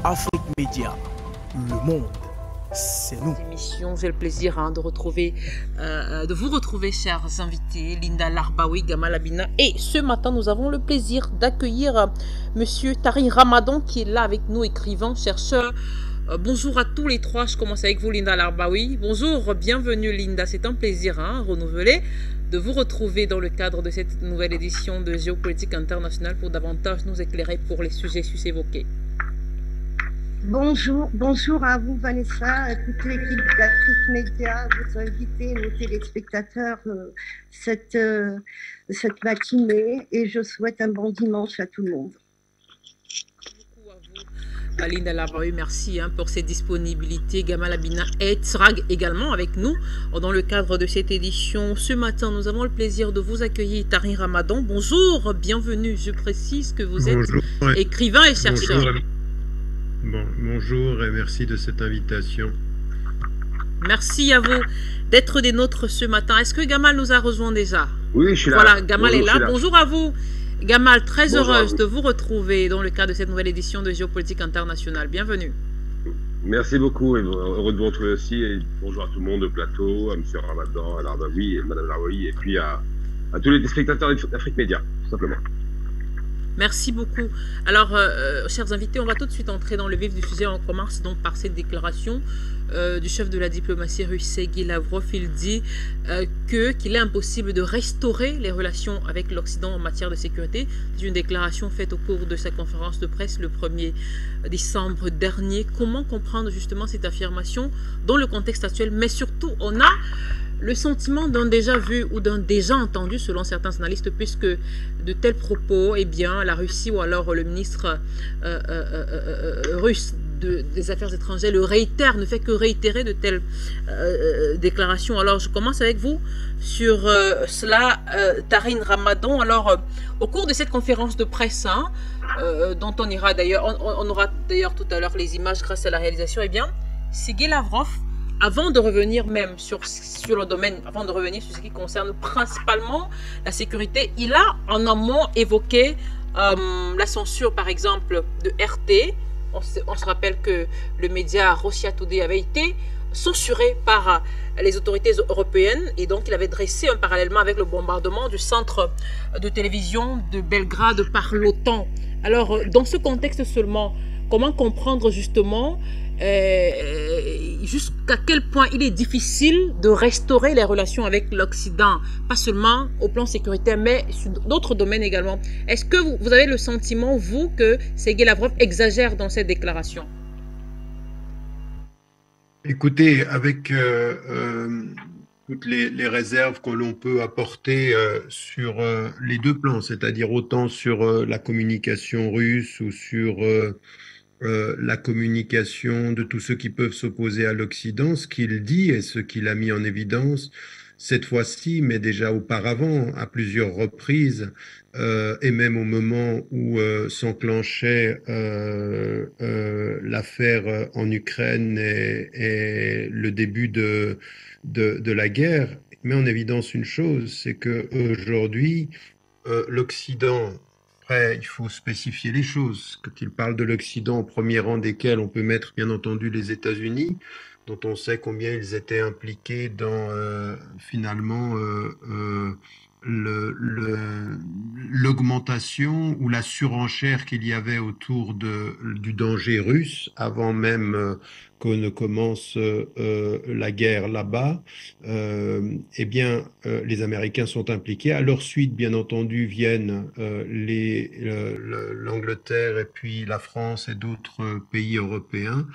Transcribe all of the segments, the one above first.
Afrique Média, le monde, c'est nous. Émission, j'ai le plaisir de vous retrouver, chers invités, Linda Larbaoui, Gamal Abina. Et ce matin, nous avons le plaisir d'accueillir Monsieur Tari Ramadan, qui est là avec nous, écrivain, chercheur. Bonjour à tous les trois. Je commence avec vous, Linda Larbaoui. Bonjour, bienvenue, Linda. C'est un plaisir renouvelé de vous retrouver dans le cadre de cette nouvelle édition de Géopolitique internationale pour davantage nous éclairer pour les sujets évoqués. Bonjour à vous Vanessa, à toute l'équipe d'Afrique Média, vos invités, nos téléspectateurs, cette matinée, et je souhaite un bon dimanche à tout le monde. Linda Larbaoui, merci pour ces disponibilités. Gamal Abina sera également avec nous dans le cadre de cette édition. Ce matin, nous avons le plaisir de vous accueillir, Tari Ramadan. Bonjour, bienvenue. Je précise que vous êtes écrivain et chercheur. Bonjour et merci de cette invitation. Merci à vous d'être des nôtres ce matin. Est-ce que Gamal nous a rejoint déjà? Oui, je suis là. Voilà, Gamal est là. Bonjour à vous. Gamal, très heureuse de vous retrouver dans le cadre de cette nouvelle édition de Géopolitique internationale. Bienvenue. Merci beaucoup et heureux de vous retrouver aussi. Et bonjour à tout le monde au plateau, à M. Ramadan, à Larbaoui et Mme Larbaoui, et puis à tous les spectateurs d'Afrique Média, tout simplement. Merci beaucoup. Alors, chers invités, on va tout de suite entrer dans le vif du sujet. On commence donc par cette déclaration du chef de la diplomatie russe, Sergueï Lavrov. Il dit qu'il est impossible de restaurer les relations avec l'Occident en matière de sécurité. C'est une déclaration faite au cours de sa conférence de presse le 1er décembre dernier. Comment comprendre justement cette affirmation dans le contexte actuel? Mais surtout, on a le sentiment d'un déjà vu ou d'un déjà entendu selon certains analystes, puisque de tels propos, eh bien, la Russie ou alors le ministre russe des Affaires étrangères le réitère, ne fait que réitérer de telles déclarations. Alors, je commence avec vous sur cela, Tarine Ramadan. Alors, au cours de cette conférence de presse, dont on aura d'ailleurs tout à l'heure les images grâce à la réalisation, eh bien, Sergueï Lavrov, avant de revenir même sur le domaine, avant de revenir sur ce qui concerne principalement la sécurité, il a en amont évoqué la censure, par exemple, de RT. On se rappelle que le média Russia Today avait été censuré par les autorités européennes, et donc il avait dressé un parallèlement avec le bombardement du centre de télévision de Belgrade par l'OTAN. Alors, dans ce contexte seulement, comment comprendre justement jusqu'à quel point il est difficile de restaurer les relations avec l'Occident, pas seulement au plan sécuritaire, mais sur d'autres domaines également. Est-ce que vous avez le sentiment, vous, que Sergueï Lavrov exagère dans cette déclaration? Écoutez, avec toutes les réserves que l'on peut apporter sur les deux plans, c'est-à-dire autant sur la communication russe ou sur la communication de tous ceux qui peuvent s'opposer à l'Occident, ce qu'il dit et ce qu'il a mis en évidence cette fois-ci, mais déjà auparavant, à plusieurs reprises, et même au moment où s'enclenchait l'affaire en Ukraine et le début de la guerre, met en évidence une chose, c'est qu'aujourd'hui, l'Occident... Après, il faut spécifier les choses. Quand il parle de l'Occident, au premier rang desquels on peut mettre bien entendu les États-Unis, dont on sait combien ils étaient impliqués dans finalement l'augmentation ou la surenchère qu'il y avait autour du danger russe avant même qu'on ne commence la guerre là-bas. Eh bien, les Américains sont impliqués. À leur suite, bien entendu, viennent l'Angleterre et puis la France et d'autres pays européens.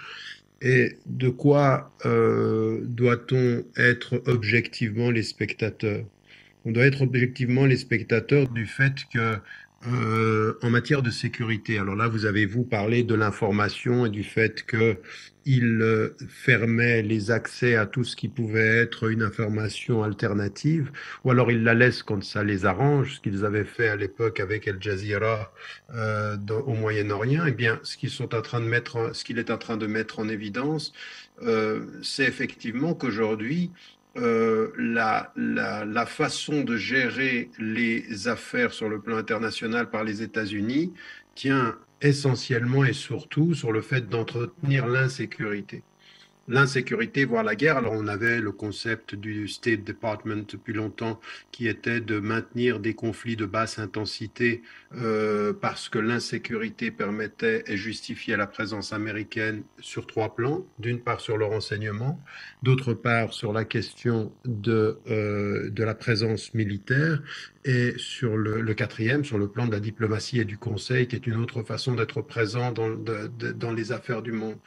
Et de quoi doit-on être objectivement les spectateurs? On doit être objectivement les spectateurs du fait que, en matière de sécurité, alors là, vous avez parlé de l'information et du fait qu'il fermait les accès à tout ce qui pouvait être une information alternative, ou alors il la laisse quand ça les arrange, ce qu'ils avaient fait à l'époque avec Al Jazeera au Moyen-Orient. Eh bien, ce qu'il est en train de mettre en évidence, c'est effectivement qu'aujourd'hui, la façon de gérer les affaires sur le plan international par les États-Unis tient essentiellement et surtout sur le fait d'entretenir l'insécurité. L'insécurité, voire la guerre. Alors on avait le concept du State Department depuis longtemps qui était de maintenir des conflits de basse intensité parce que l'insécurité permettait et justifiait la présence américaine sur 3 plans. D'une part sur le renseignement, d'autre part sur la question de la présence militaire et sur le quatrième, sur le plan de la diplomatie et du conseil, qui est une autre façon d'être présent dans les affaires du monde.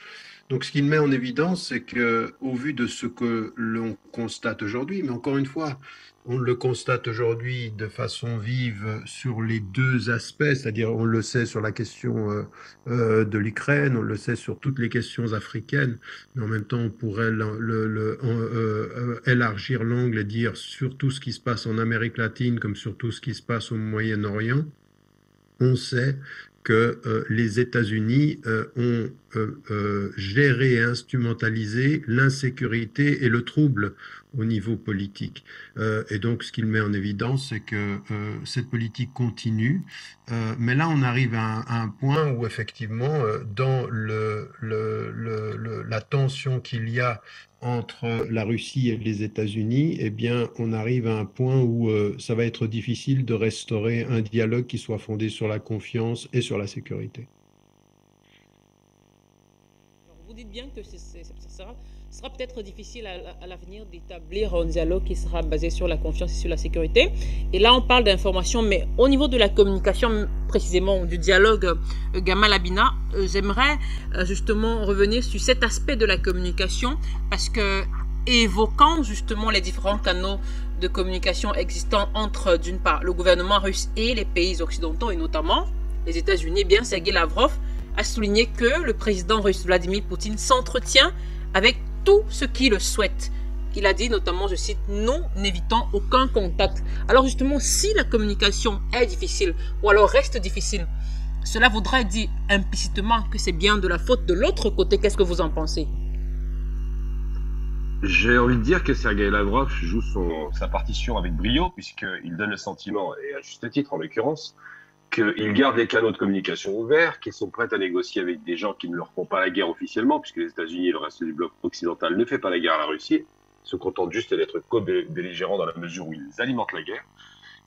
Donc, ce qu'il met en évidence, c'est que, au vu de ce que l'on constate aujourd'hui, mais encore une fois, on le constate aujourd'hui de façon vive sur les 2 aspects, c'est-à-dire on le sait sur la question de l'Ukraine, on le sait sur toutes les questions africaines, mais en même temps, on pourrait élargir l'angle et dire sur tout ce qui se passe en Amérique latine comme sur tout ce qui se passe au Moyen-Orient. On sait que les États-Unis ont géré et instrumentalisé l'insécurité et le trouble au niveau politique. Et donc, ce qu'il met en évidence, c'est que cette politique continue. Mais là, on arrive à un point où, effectivement, dans la tension qu'il y a entre la Russie et les États-Unis, eh bien, on arrive à un point où ça va être difficile de restaurer un dialogue qui soit fondé sur la confiance et sur la sécurité. Alors, vous dites bien que ce sera peut-être difficile à l'avenir d'établir un dialogue qui sera basé sur la confiance et sur la sécurité. Et là, on parle d'information, mais au niveau de la communication, précisément du dialogue Gamal Abina, j'aimerais justement revenir sur cet aspect de la communication, parce que évoquant justement les différents canaux de communication existants entre, d'une part, le gouvernement russe et les pays occidentaux, et notamment les États-Unis, eh bien, Sergei Lavrov a souligné que le président russe Vladimir Poutine s'entretient avec tout ce qui le souhaite. Il a dit notamment, je cite, « Nous n'évitons aucun contact ». Alors justement, si la communication est difficile ou alors reste difficile, cela voudrait dire implicitement que c'est bien de la faute de l'autre côté. Qu'est-ce que vous en pensez? J'ai envie de dire que Sergei Lavrov joue sa partition avec brio, puisqu'il donne le sentiment, et à juste titre en l'occurrence, qu'ils gardent les canaux de communication ouverts, qu'ils sont prêts à négocier avec des gens qui ne leur font pas la guerre officiellement, puisque les États-Unis et le reste du bloc occidental ne fait pas la guerre à la Russie, se contentent juste d'être co-belligérants dans la mesure où ils alimentent la guerre.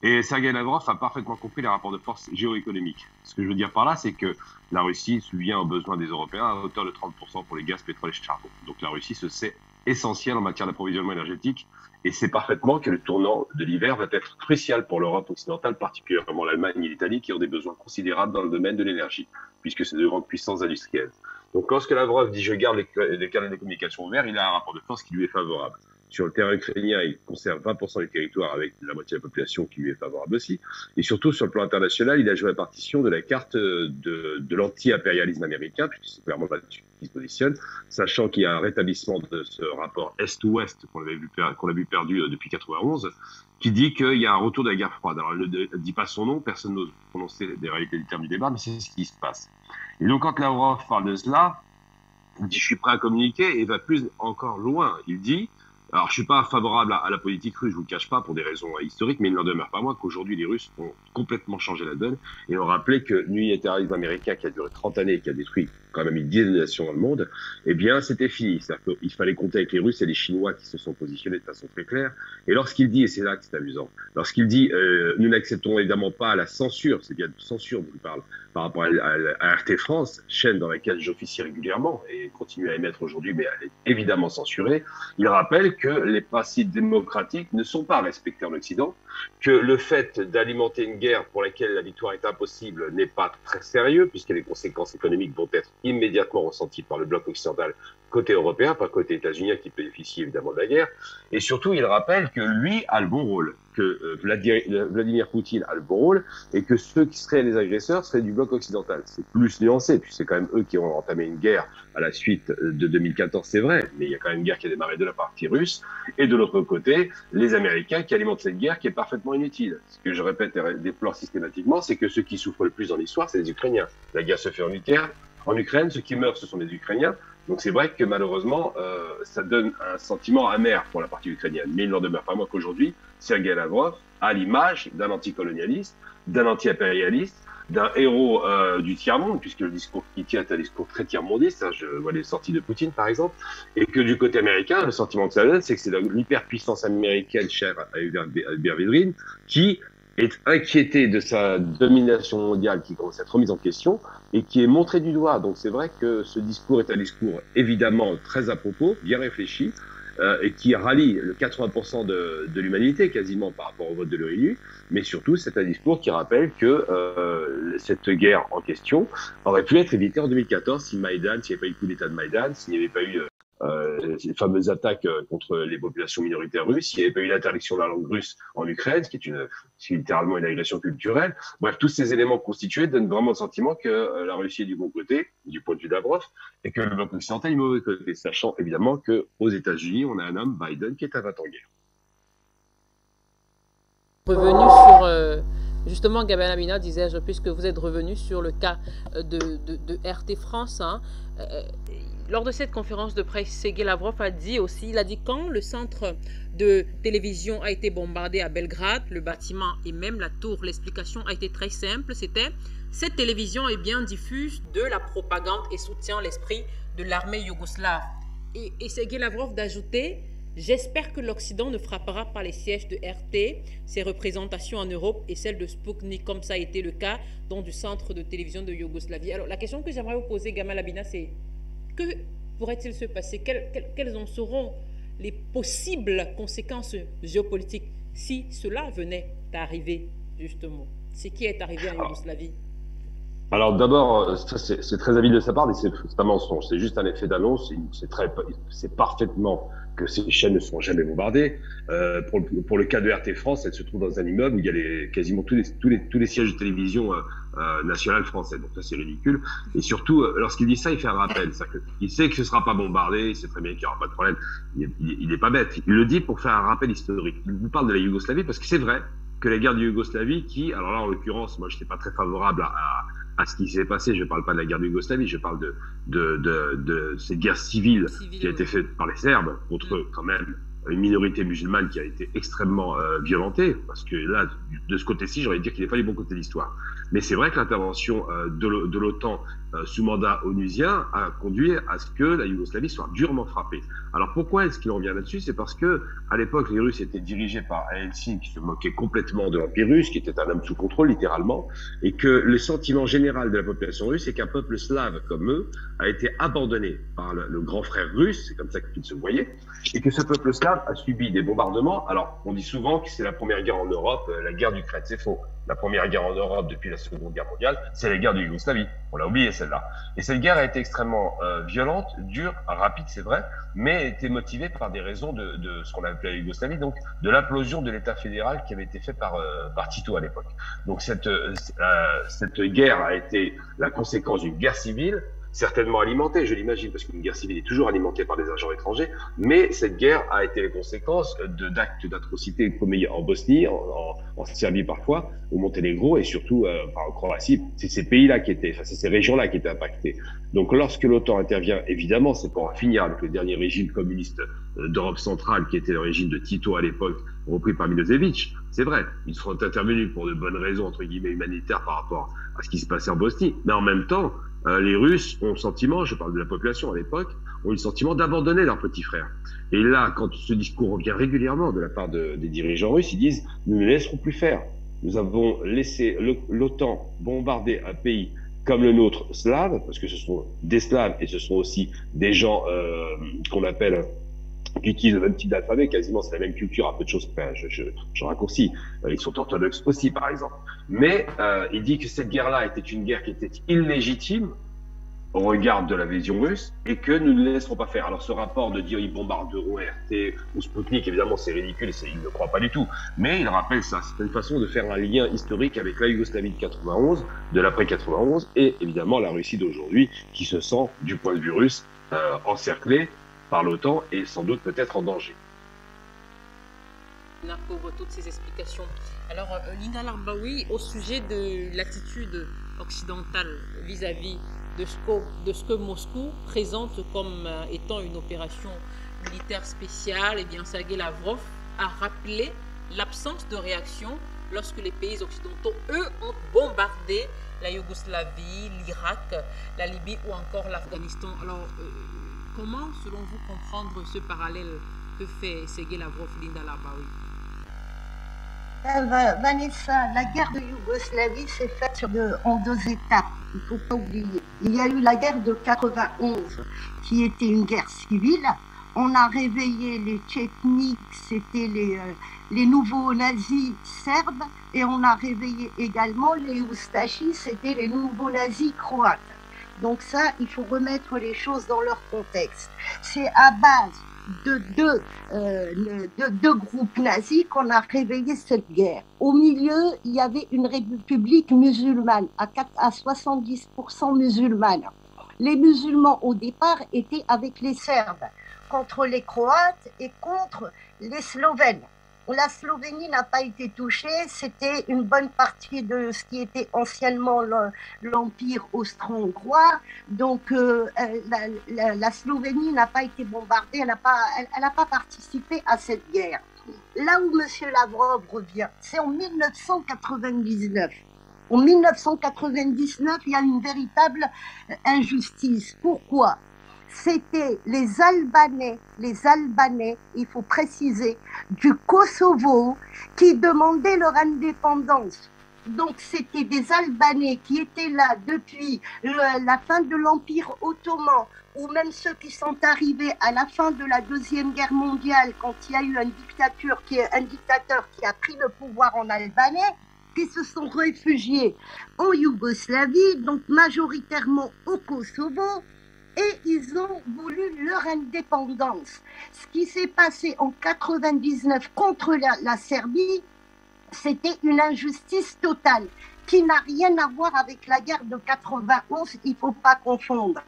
Et Sergei Lavrov a parfaitement compris les rapports de force géoéconomiques. Ce que je veux dire par là, c'est que la Russie subvient aux besoins des Européens à hauteur de 30% pour les gaz, pétrole et charbon. Donc la Russie se sait essentielle en matière d'approvisionnement énergétique, et c'est parfaitement que le tournant de l'hiver va être crucial pour l'Europe occidentale, particulièrement l'Allemagne et l'Italie, qui ont des besoins considérables dans le domaine de l'énergie, puisque c'est de grandes puissances industrielles. Donc lorsque Lavrov dit « je garde les canaux de communication ouverts », il a un rapport de force qui lui est favorable. Sur le terrain ukrainien, il conserve 20% du territoire avec la moitié de la population qui lui est favorable aussi. Et surtout, sur le plan international, il a joué la partition de la carte de l'anti-impérialisme américain, puisque c'est clairement là-dessus qu'il se positionne, sachant qu'il y a un rétablissement de ce rapport Est-Ouest qu'on a vu perdu depuis 91, qui dit qu'il y a un retour de la guerre froide. Alors, il ne dit pas son nom, personne n'ose prononcer les réalités du terme du débat, mais c'est ce qui se passe. Et donc, quand Lavrov parle de cela, il dit « je suis prêt à communiquer » et il va plus encore loin. Il dit... Alors, je suis pas favorable à la politique russe, je vous le cache pas, pour des raisons historiques, mais il n'en demeure pas moins qu'aujourd'hui, les Russes ont complètement changé la donne et ont rappelé que l'unitarisme américain qui a duré 30 années et qui a détruit quand même une dizaine de nations dans le monde, eh bien, c'était fini. C'est-à-dire qu'il fallait compter avec les Russes et les Chinois qui se sont positionnés de façon très claire. Et lorsqu'il dit, et c'est là que c'est amusant, lorsqu'il dit, nous n'accepterons évidemment pas la censure, c'est bien de censure dont il parle, par rapport à RT France, chaîne dans laquelle j'officie régulièrement et continue à émettre aujourd'hui, mais elle est évidemment censurée, il rappelle que les principes démocratiques ne sont pas respectés en Occident, que le fait d'alimenter une guerre pour laquelle la victoire est impossible n'est pas très sérieux, puisque les conséquences économiques vont être immédiatement ressenties par le bloc occidental côté européen, pas côté états-unien qui bénéficie évidemment de la guerre. Et surtout, il rappelle que lui a le bon rôle, que Vladimir Poutine a le bon rôle, et que ceux qui seraient les agresseurs seraient du bloc occidental. C'est plus nuancé, puis c'est quand même eux qui ont entamé une guerre à la suite de 2014, c'est vrai, mais il y a quand même une guerre qui a démarré de la partie russe, et de l'autre côté, les Américains qui alimentent cette guerre qui est parfaitement inutile. Ce que je répète et déplore systématiquement, c'est que ceux qui souffrent le plus dans l'histoire, c'est les Ukrainiens. La guerre se fait en Ukraine, ceux qui meurent, ce sont les Ukrainiens. Donc c'est vrai que malheureusement, ça donne un sentiment amer pour la partie ukrainienne. Mais il n'en demeure pas moins qu'aujourd'hui, Sergei Lavrov a l'image d'un anticolonialiste, d'un anti-impérialiste, d'un héros du tiers-monde, puisque le discours qu'il tient est un discours très tiers-mondiste, hein, je vois les sorties de Poutine par exemple, et que du côté américain, le sentiment que ça donne, c'est que c'est l'hyperpuissance américaine chère à Hubert Védrine qui est inquiété de sa domination mondiale qui commence à être remise en question et qui est montré du doigt. Donc c'est vrai que ce discours est un discours évidemment très à propos, bien réfléchi, et qui rallie le 80% de l'humanité quasiment par rapport au vote de l'ONU, mais surtout c'est un discours qui rappelle que cette guerre en question aurait pu être évitée en 2014 si Maïdan, s'il n'y avait pas eu le coup d'état de Maïdan, s'il n'y avait pas eu ces fameuses attaques contre les populations minoritaires russes, s'il n'y avait pas eu l'interdiction de la langue russe en Ukraine, ce qui est littéralement une agression culturelle. Bref, tous ces éléments constitués donnent vraiment le sentiment que la Russie est du bon côté, du point de vue Lavrov, et que le bloc occidental est du mauvais côté, sachant évidemment qu'aux États-Unis, on a un homme, Biden, qui est à 20 ans en guerre. Revenu sur, justement, Gabel Amina, disais-je, puisque vous êtes revenu sur le cas de RT France, hein, lors de cette conférence de presse, Sergueï Lavrov a dit aussi, il a dit quand le centre de télévision a été bombardé à Belgrade, le bâtiment et même la tour, l'explication a été très simple, c'était cette télévision est bien diffuse de la propagande et soutient l'esprit de l'armée yougoslave. Et Sergueï Lavrov d'ajouter, j'espère que l'Occident ne frappera pas les sièges de RT, ses représentations en Europe et celles de Sputnik, comme ça a été le cas dans du centre de télévision de Yougoslavie. Alors la question que j'aimerais vous poser, Gamal Abina, c'est que pourrait-il se passer? Quelles en seront les possibles conséquences géopolitiques si cela venait à arriver, justement? Ce qui est arrivé en Yougoslavie. Alors d'abord, ça c'est très habile de sa part, mais c'est un mensonge. C'est juste un effet d'annonce. C'est parfaitement que ces chaînes ne seront jamais bombardées. Pour le cas de RT France, elle se trouve dans un immeuble où il y a quasiment tous les sièges de télévision nationale française. Donc ça c'est ridicule. Et surtout, lorsqu'il dit ça, il fait un rappel. Il sait que ce sera pas bombardé, il sait très bien qu'il n'y aura pas de problème. Il n'est pas bête. Il le dit pour faire un rappel historique. Il vous parle de la Yougoslavie parce que c'est vrai que la guerre de Yougoslavie, alors là en l'occurrence, moi je n'étais pas très favorable à ce qui s'est passé. Je ne parle pas de la guerre de Yougoslavie, je parle de cette guerre civile qui a été faite par les Serbes contre quand même une minorité musulmane qui a été extrêmement violentée, parce que là, de ce côté-ci, j'aurais dire qu'il n'est pas du bon côté de l'histoire. Mais c'est vrai que l'intervention de l'OTAN sous mandat onusien a conduit à ce que la Yougoslavie soit durement frappée. Alors pourquoi est-ce qu'il revient là-dessus? C'est parce que à l'époque, les Russes étaient dirigés par Helsinki, qui se moquait complètement de l'Empire russe, qui était un homme sous contrôle littéralement, et que le sentiment général de la population russe, c'est qu'un peuple slave comme eux a été abandonné par le grand frère russe, c'est comme ça qu'ils se voyaient, et que ce peuple slave a subi des bombardements. Alors on dit souvent que c'est la première guerre en Europe, la guerre d'Ukraine, c'est faux. La première guerre en Europe depuis la Seconde Guerre mondiale, c'est la guerre de Yougoslavie. On l'a oublié celle-là. Et cette guerre a été extrêmement violente, dure, rapide, c'est vrai, mais était motivée par des raisons de ce qu'on appelait la Yougoslavie, donc de l'implosion de l'État fédéral qui avait été fait par Tito à l'époque. Donc cette guerre a été la conséquence d'une guerre civile, certainement alimentée, je l'imagine, parce qu'une guerre civile est toujours alimentée par des agents étrangers, mais cette guerre a été les conséquences d'actes d'atrocité commis en Bosnie, en Serbie parfois, au Monténégro et surtout en Croatie. C'est ces pays-là c'est ces régions-là qui étaient impactées. Donc lorsque l'OTAN intervient, évidemment, c'est pour en finir avec le dernier régime communiste d'Europe centrale, qui était le régime de Tito à l'époque, repris par Milosevic. C'est vrai, ils seront intervenus pour de bonnes raisons, entre guillemets, humanitaires par rapport à ce qui se passait en Bosnie. Mais en même temps, les Russes ont le sentiment, je parle de la population à l'époque, ont eu le sentiment d'abandonner leurs petits frères. Et là, quand ce discours revient régulièrement de la part des dirigeants russes, ils disent « nous ne laisserons plus faire ». Nous avons laissé l'OTAN bombarder un pays comme le nôtre slave, parce que ce sont des Slaves et ce sont aussi des gens qu'on appelle qui utilisent le même type d'alphabet, quasiment c'est la même culture, à peu de choses près, je raccourcis. Ils sont orthodoxes aussi, par exemple. Mais il dit que cette guerre-là était une guerre qui était illégitime au regard de la vision russe et que nous ne laisserons pas faire. Alors ce rapport de dire ils bombarderont RT ou Sputnik, évidemment c'est ridicule et il ne croit pas du tout. Mais il rappelle ça, c'est une façon de faire un lien historique avec la Yougoslavie de 91, de l'après 91 et évidemment la Russie d'aujourd'hui qui se sent, du point de vue russe, encerclée par l'OTAN et sans doute peut-être en danger. Pour toutes ces explications. Alors, Linda Larbaoui, au sujet de l'attitude occidentale vis-à-vis de ce que Moscou présente comme étant une opération militaire spéciale, eh bien, Sergueï Lavrov a rappelé l'absence de réaction lorsque les pays occidentaux, eux, ont bombardé la Yougoslavie, l'Irak, la Libye ou encore l'Afghanistan. Alors, comment, selon vous, comprendre ce parallèle que fait Sergueï Lavrov, Linda Larbaoui? Vanessa, la guerre de Yougoslavie s'est faite en deux étapes. Il ne faut pas oublier. Il y a eu la guerre de 91, qui était une guerre civile. On a réveillé les Tchétniks, c'était les nouveaux nazis serbes, et on a réveillé également les Oustachis, c'était les nouveaux nazis croates. Donc ça, il faut remettre les choses dans leur contexte. C'est à base de deux groupes nazis qu'on a réveillé cette guerre. Au milieu, il y avait une république musulmane, à 70% musulmane. Les musulmans, au départ, étaient avec les Serbes, contre les Croates et contre les Slovènes. La Slovénie n'a pas été touchée, c'était une bonne partie de ce qui était anciennement l'Empire austro-hongrois, donc la Slovénie n'a pas été bombardée, elle n'a pas participé à cette guerre. Là où M. Lavrov revient, c'est en 1999. En 1999, il y a une véritable injustice. Pourquoi ? C'était les Albanais, il faut préciser, du Kosovo qui demandaient leur indépendance. Donc c'était des Albanais qui étaient là depuis la fin de l'Empire ottoman, ou même ceux qui sont arrivés à la fin de la Deuxième Guerre mondiale, quand il y a eu un dictateur qui a pris le pouvoir en Albanais, qui se sont réfugiés en Yougoslavie, donc majoritairement au Kosovo, et ils ont voulu leur indépendance. Ce qui s'est passé en 99 contre la Serbie, c'était une injustice totale qui n'a rien à voir avec la guerre de 91, il ne faut pas confondre.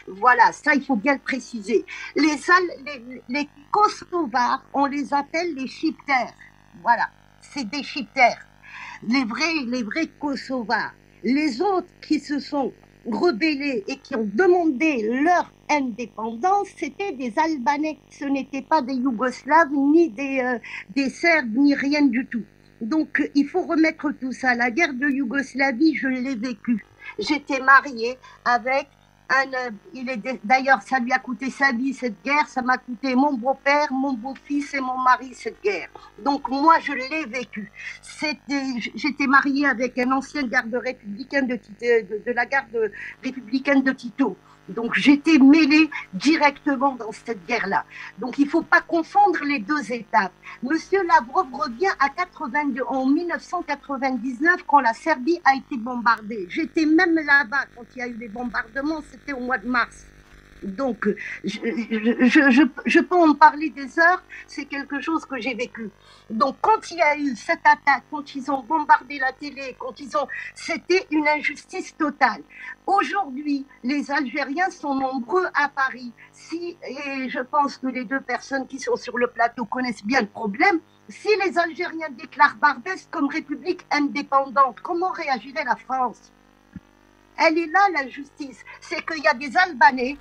Voilà, ça il faut bien le préciser. Les Kosovars, on les appelle les Chyptères. Voilà, c'est des Chyptères. Les vrais Kosovars. Les autres qui se sont rebellés et qui ont demandé leur indépendance, c'était des Albanais. Ce n'étaient pas des Yougoslaves, ni des Serbes, ni rien du tout. Donc, il faut remettre tout ça. La guerre de Yougoslavie, je l'ai vécue. J'étais mariée avec d'ailleurs, ça lui a coûté sa vie, cette guerre. Ça m'a coûté mon beau-père, mon beau-fils et mon mari, cette guerre. Donc, moi, je l'ai vécue. J'étais mariée avec un ancien garde républicain de la garde républicaine de Tito. Donc, j'étais mêlée directement dans cette guerre-là. Donc, il ne faut pas confondre les deux étapes. Monsieur Lavrov revient en 1999, quand la Serbie a été bombardée. J'étais même là-bas quand il y a eu les bombardements, c'était au mois de mars. Donc, je peux en parler des heures, c'est quelque chose que j'ai vécu. Donc, quand il y a eu cette attaque, quand ils ont bombardé la télé, c'était une injustice totale. Aujourd'hui, les Algériens sont nombreux à Paris. Et je pense que les deux personnes qui sont sur le plateau connaissent bien le problème. Si les Algériens déclarent Barbès comme république indépendante, comment réagirait la France ? Elle est là, l'injustice. C'est qu'il y a des Albanais,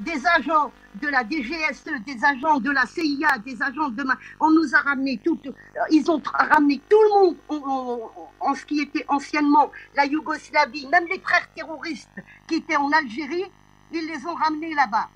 des agents de la DGSE, des agents de la CIA, des agents de... On nous a ramené ils ont ramené tout le monde en ce qui était anciennement la Yougoslavie, même les frères terroristes qui étaient en Algérie, ils les ont ramenés là-bas.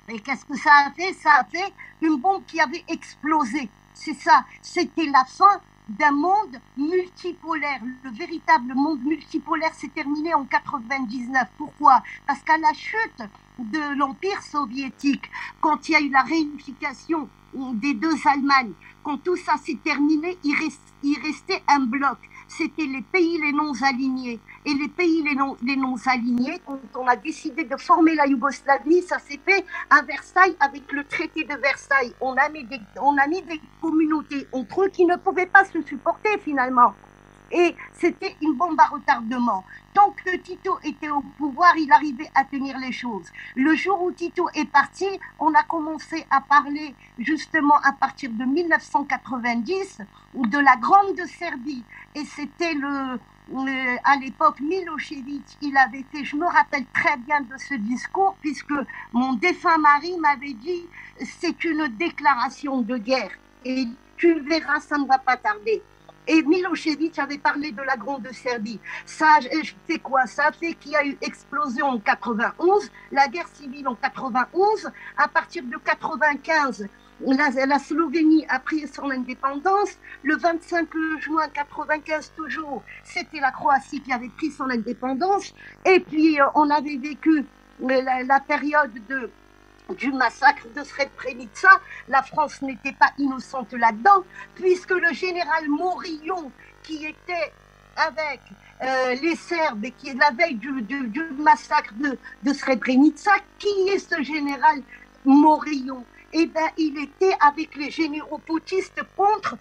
Et qu'est-ce que ça a fait ? Ça a fait une bombe qui avait explosé. C'est ça, c'était la fin d'un monde multipolaire. Le véritable monde multipolaire s'est terminé en 99. Pourquoi ? Parce qu'à la chute de l'Empire soviétique, quand il y a eu la réunification des deux Allemagnes, quand tout ça s'est terminé, il restait un bloc. C'était les pays les non-alignés. Et les pays les non-alignés, quand on a décidé de former la Yougoslavie, ça s'est fait à Versailles avec le traité de Versailles. On a mis des communautés entre eux qui ne pouvaient pas se supporter finalement. Et c'était une bombe à retardement. Tant que Tito était au pouvoir, il arrivait à tenir les choses. Le jour où Tito est parti, on a commencé à parler justement à partir de 1990 de la Grande Serbie. Et c'était à l'époque Milosevic, il avait fait, je me rappelle très bien de ce discours, puisque mon défunt mari m'avait dit c'est une déclaration de guerre. Et tu verras, ça ne va pas tarder. Et Milosevic avait parlé de la Grande Serbie. Ça fait quoi? Ça fait qu'il y a eu explosion en 91, la guerre civile en 91. À partir de 95, la Slovénie a pris son indépendance. Le 25 juin 95 toujours, c'était la Croatie qui avait pris son indépendance. Et puis, on avait vécu la période du massacre de Srebrenica. La France n'était pas innocente là-dedans, puisque le général Morillon, qui était avec les Serbes et qui est la veille du massacre de Srebrenica, qui est ce général Morillon? Eh bien, il était avec les généraux putschistes contre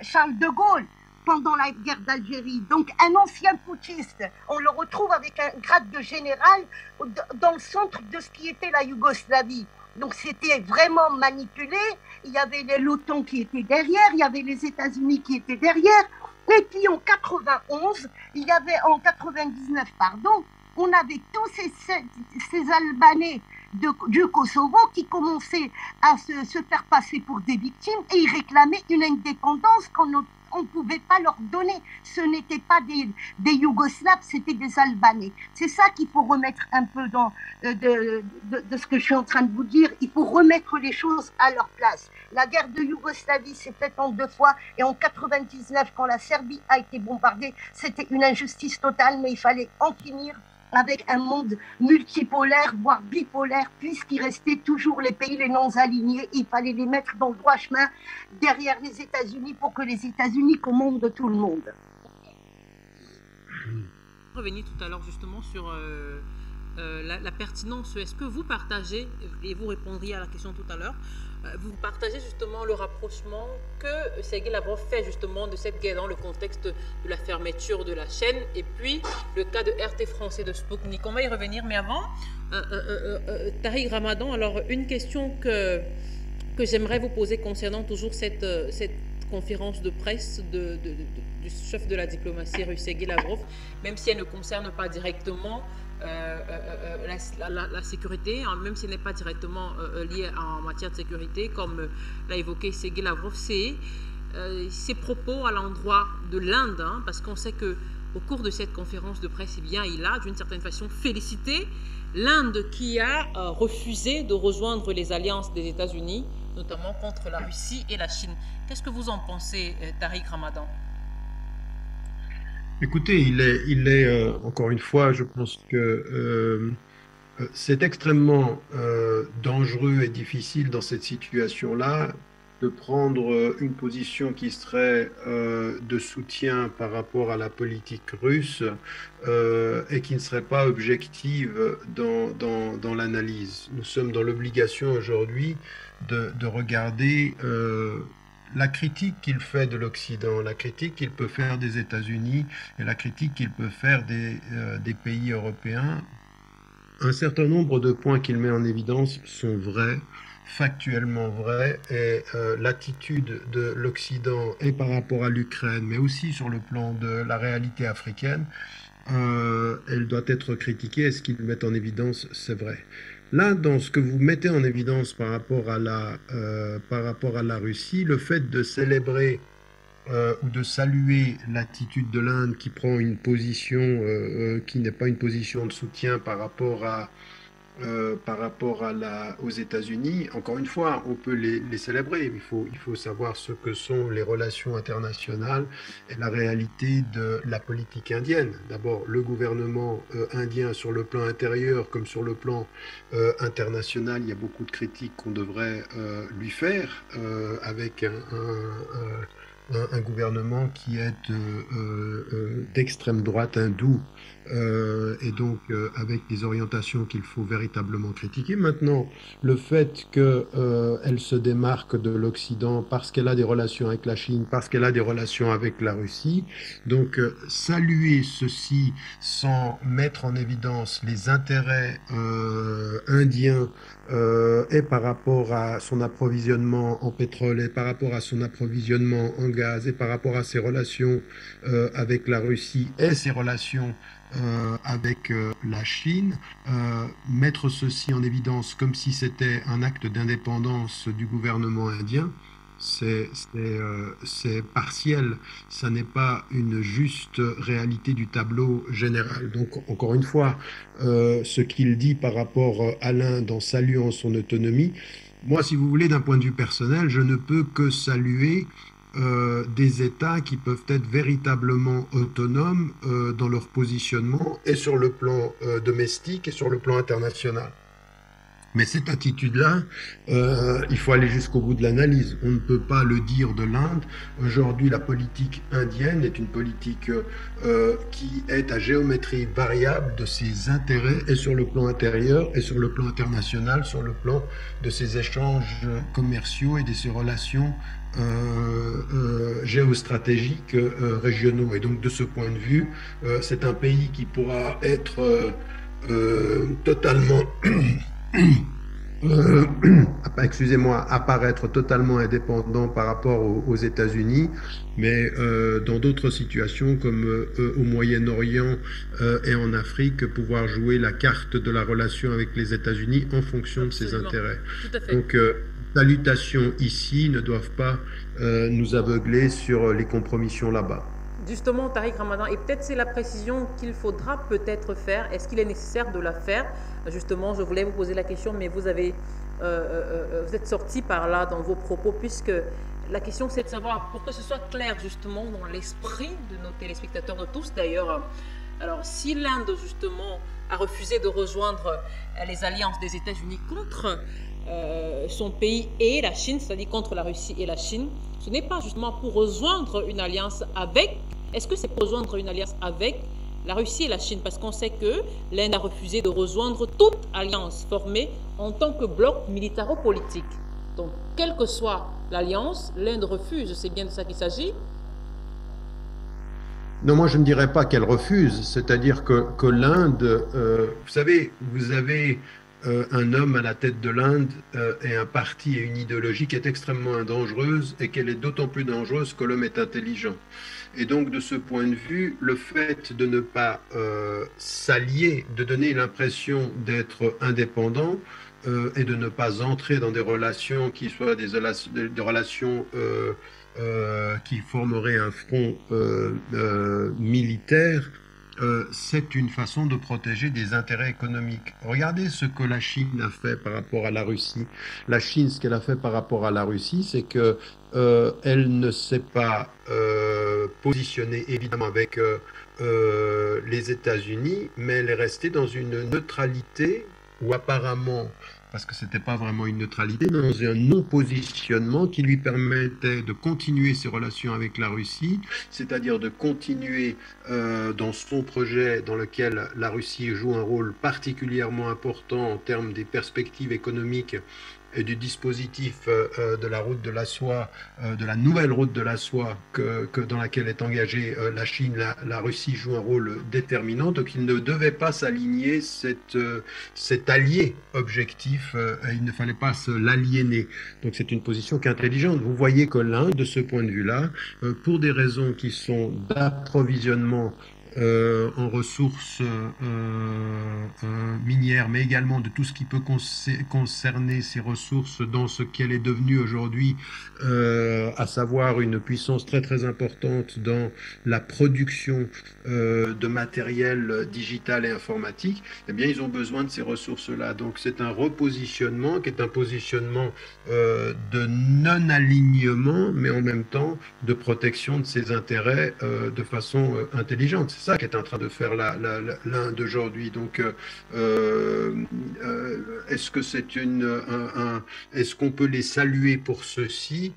Charles de Gaulle pendant la guerre d'Algérie. Donc, un ancien putschiste, on le retrouve avec un grade de général dans le centre de ce qui était la Yougoslavie. Donc, c'était vraiment manipulé. Il y avait l'OTAN qui était derrière, il y avait les États-Unis qui étaient derrière. Et puis, en 91, en 99, pardon, on avait tous ces Albanais du Kosovo qui commençaient à se faire passer pour des victimes et ils réclamaient une indépendance qu'on ne pouvait pas leur donner. Ce n'étaient pas des Yougoslaves, c'était des Albanais. C'est ça qu'il faut remettre un peu de ce que je suis en train de vous dire. Il faut remettre les choses à leur place. La guerre de Yougoslavie s'est faite en 2 fois et en 99, quand la Serbie a été bombardée, c'était une injustice totale, mais il fallait en finir avec un monde multipolaire, voire bipolaire, puisqu'il restait toujours les pays les non-alignés. Il fallait les mettre dans le droit chemin derrière les États-Unis pour que les États-Unis commandent tout le monde. Revenir tout à l'heure justement sur la pertinence. Est-ce que vous partagez, et vous répondriez à la question tout à l'heure, vous partagez justement le rapprochement que Sergueï Lavrov fait justement de cette guerre dans le contexte de la fermeture de la chaîne et puis le cas de RT français de Sputnik. On va y revenir, mais avant, Tariq Ramadan, alors une question que j'aimerais vous poser concernant toujours cette conférence de presse du chef de la diplomatie russe, Sergueï Lavrov, même si elle ne concerne pas directement la sécurité, même si elle n'est pas directement liée en matière de sécurité, comme l'a évoqué Sergueï Lavrov, c'est ses propos à l'endroit de l'Inde, hein, parce qu'on sait que au cours de cette conférence de presse, eh bien, il a d'une certaine façon félicité l'Inde qui a refusé de rejoindre les alliances des États-Unis, notamment contre la Russie et la Chine. Qu'est-ce que vous en pensez, Tariq Ramadan? Écoutez, il est encore une fois, je pense que c'est extrêmement dangereux et difficile dans cette situation-là de prendre une position qui serait de soutien par rapport à la politique russe et qui ne serait pas objective dans l'analyse. Nous sommes dans l'obligation aujourd'hui de regarder la critique qu'il fait de l'Occident, la critique qu'il peut faire des États-Unis et la critique qu'il peut faire des pays européens. Un certain nombre de points qu'il met en évidence sont vrais, factuellement vrais, et l'attitude de l'Occident et par rapport à l'Ukraine, mais aussi sur le plan de la réalité africaine, elle doit être critiquée, et ce qu'il met en évidence, c'est vrai. Là, dans ce que vous mettez en évidence par rapport à la Russie, le fait de célébrer ou de saluer l'attitude de l'Inde qui prend une position qui n'est pas une position de soutien par rapport aux États-Unis, encore une fois, on peut les célébrer. Il faut savoir ce que sont les relations internationales et la réalité de la politique indienne. D'abord, le gouvernement indien sur le plan intérieur comme sur le plan international, il y a beaucoup de critiques qu'on devrait lui faire avec un gouvernement qui est d'extrême droite hindoue et donc avec des orientations qu'il faut véritablement critiquer. Maintenant, le fait qu'elle se démarque de l'Occident parce qu'elle a des relations avec la Chine, parce qu'elle a des relations avec la Russie, donc saluer ceci sans mettre en évidence les intérêts indiens et par rapport à son approvisionnement en pétrole et par rapport à son approvisionnement en gaz et par rapport à ses relations avec la Russie et ses relations avec la Chine, mettre ceci en évidence comme si c'était un acte d'indépendance du gouvernement indien, c'est partiel, ça n'est pas une juste réalité du tableau général. Donc, encore une fois, ce qu'il dit par rapport à l'Inde en saluant son autonomie, moi, si vous voulez, d'un point de vue personnel, je ne peux que saluer des États qui peuvent être véritablement autonomes dans leur positionnement et sur le plan domestique et sur le plan international. Mais cette attitude-là, il faut aller jusqu'au bout de l'analyse. On ne peut pas le dire de l'Inde. Aujourd'hui, la politique indienne est une politique qui est à géométrie variable de ses intérêts et sur le plan intérieur et sur le plan international, sur le plan de ses échanges commerciaux et de ses relations géostratégiques régionaux. Et donc, de ce point de vue, c'est un pays qui pourra être totalement... excusez-moi, apparaître totalement indépendant par rapport aux États-Unis, mais dans d'autres situations comme au Moyen-Orient et en Afrique, pouvoir jouer la carte de la relation avec les États-Unis en fonction de ses intérêts. Tout à fait. Donc, salutations ici ne doivent pas nous aveugler sur les compromissions là-bas. Justement, Tariq Ramadan, et peut-être c'est la précision qu'il faudra peut-être faire. Est-ce qu'il est nécessaire de la faire? Justement, je voulais vous poser la question, mais vous êtes sorti par là dans vos propos, puisque la question c'est de savoir, pour que ce soit clair justement dans l'esprit de nos téléspectateurs, de tous d'ailleurs. Alors, si l'Inde justement a refusé de rejoindre les alliances des États-Unis contre son pays et la Chine, c'est-à-dire contre la Russie et la Chine, ce n'est pas justement pour rejoindre une alliance avec. Est-ce que c'est pour rejoindre une alliance avec la Russie et la Chine? Parce qu'on sait que l'Inde a refusé de rejoindre toute alliance formée en tant que bloc militaro-politique. Donc, quelle que soit l'alliance, l'Inde refuse. C'est bien de ça qu'il s'agit. Non, moi je ne dirais pas qu'elle refuse. C'est-à-dire que l'Inde, vous savez, vous avez un homme à la tête de l'Inde et un parti et une idéologie qui est extrêmement dangereuse et qu'elle est d'autant plus dangereuse que l'homme est intelligent. Et donc, de ce point de vue, le fait de ne pas s'allier, de donner l'impression d'être indépendant et de ne pas entrer dans des relations qui soient des relations qui formeraient un front militaire, c'est une façon de protéger des intérêts économiques. Regardez ce que la Chine a fait par rapport à la Russie. La Chine, ce qu'elle a fait par rapport à la Russie, c'est que elle ne s'est pas positionnée évidemment avec les États-Unis, mais elle est restée dans une neutralité où apparemment, parce que ce n'était pas vraiment une neutralité, dans un non-positionnement qui lui permettait de continuer ses relations avec la Russie, c'est-à-dire de continuer dans son projet dans lequel la Russie joue un rôle particulièrement important en termes des perspectives économiques et du dispositif de la route de la soie, de la nouvelle route de la soie dans laquelle est engagée la Chine, la Russie joue un rôle déterminant, donc il ne devait pas s'aligner cet allié objectif, et il ne fallait pas se l'aliéner. Donc c'est une position qui est intelligente. Vous voyez que l'Inde, de ce point de vue-là, pour des raisons qui sont d'approvisionnement en ressources minières, mais également de tout ce qui peut concerner ces ressources dans ce qu'elle est devenue aujourd'hui, à savoir une puissance très très importante dans la production de matériel digital et informatique, eh bien ils ont besoin de ces ressources-là. Donc c'est un repositionnement qui est un positionnement de non-alignement, mais en même temps de protection de ses intérêts de façon intelligente. C'est ça qu'est en train de faire l'Inde aujourd'hui. Donc, est-ce que c'est est-ce qu'on peut les saluer pour ceci?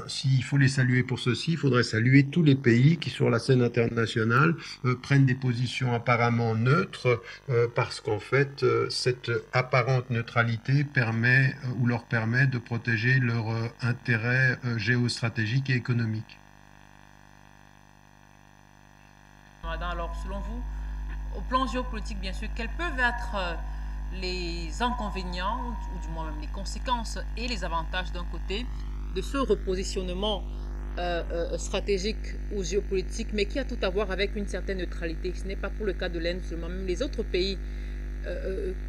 S'il faut les saluer pour ceci, il faudrait saluer tous les pays qui, sur la scène internationale, prennent des positions apparemment neutres, parce qu'en fait, cette apparente neutralité permet ou leur permet de protéger leurs intérêts géostratégiques et économiques. Alors, selon vous, au plan géopolitique, bien sûr, quels peuvent être les inconvénients, ou du moins même les conséquences et les avantages d'un côté de ce repositionnement stratégique ou géopolitique, mais qui a tout à voir avec une certaine neutralité? Ce n'est pas pour le cas de l'Inde seulement, même les autres pays.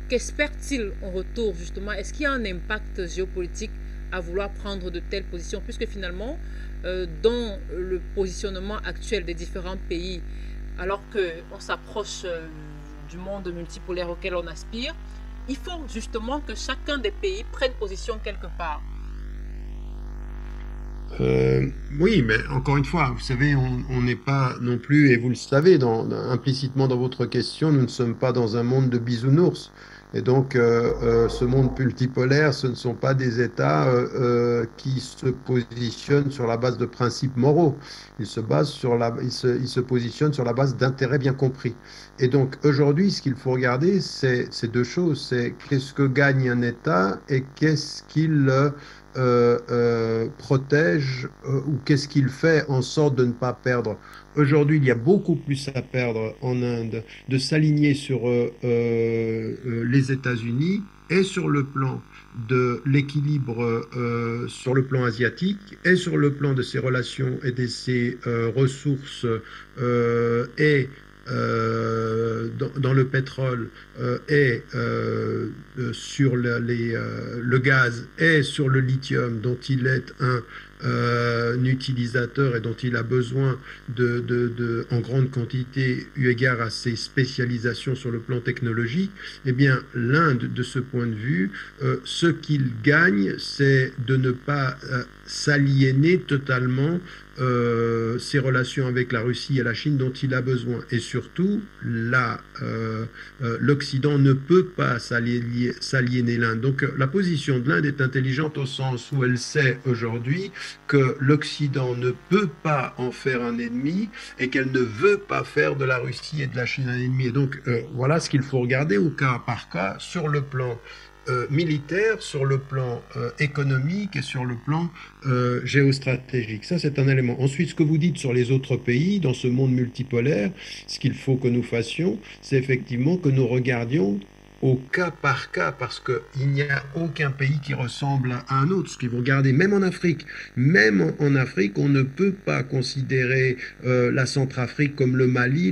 Qu'espèrent-ils en retour, justement? Est-ce qu'il y a un impact géopolitique à vouloir prendre de telles positions, puisque finalement, dans le positionnement actuel des différents pays, alors qu'on s'approche du monde multipolaire auquel on aspire, il faut justement que chacun des pays prenne position quelque part. Oui, mais encore une fois, vous savez, on n'est pas non plus, et vous le savez, implicitement dans votre question, nous ne sommes pas dans un monde de bisounours. Et donc, ce monde multipolaire, ce ne sont pas des États qui se positionnent sur la base de principes moraux. Ils se positionnent sur la base d'intérêts bien compris. Et donc, aujourd'hui, ce qu'il faut regarder, c'est deux choses. C'est qu'est-ce que gagne un État et qu'est-ce qu'il protège ou qu'est-ce qu'il fait en sorte de ne pas perdre. Aujourd'hui, il y a beaucoup plus à perdre en Inde de s'aligner sur les États-Unis et sur le plan de l'équilibre sur le plan asiatique et sur le plan de ses relations et de ses ressources et dans le pétrole et sur le gaz et sur le lithium dont il est un utilisateur et dont il a besoin en grande quantité eu égard à ses spécialisations sur le plan technologique, eh bien l'Inde, de ce point de vue, ce qu'il gagne, c'est de ne pas s'aliéner totalement ses relations avec la Russie et la Chine dont il a besoin. Et surtout, l'Occident ne peut pas s'aliéner l'Inde. Donc la position de l'Inde est intelligente au sens où elle sait aujourd'hui que l'Occident ne peut pas en faire un ennemi et qu'elle ne veut pas faire de la Russie et de la Chine un ennemi. Et donc voilà ce qu'il faut regarder au cas par cas sur le plan militaire, sur le plan économique et sur le plan géostratégique. Ça, c'est un élément. Ensuite, ce que vous dites sur les autres pays, dans ce monde multipolaire, ce qu'il faut que nous fassions, c'est effectivement que nous regardions au cas par cas, parce qu'il n'y a aucun pays qui ressemble à un autre. Ce que vous regardez, même en Afrique, on ne peut pas considérer la Centrafrique comme le Mali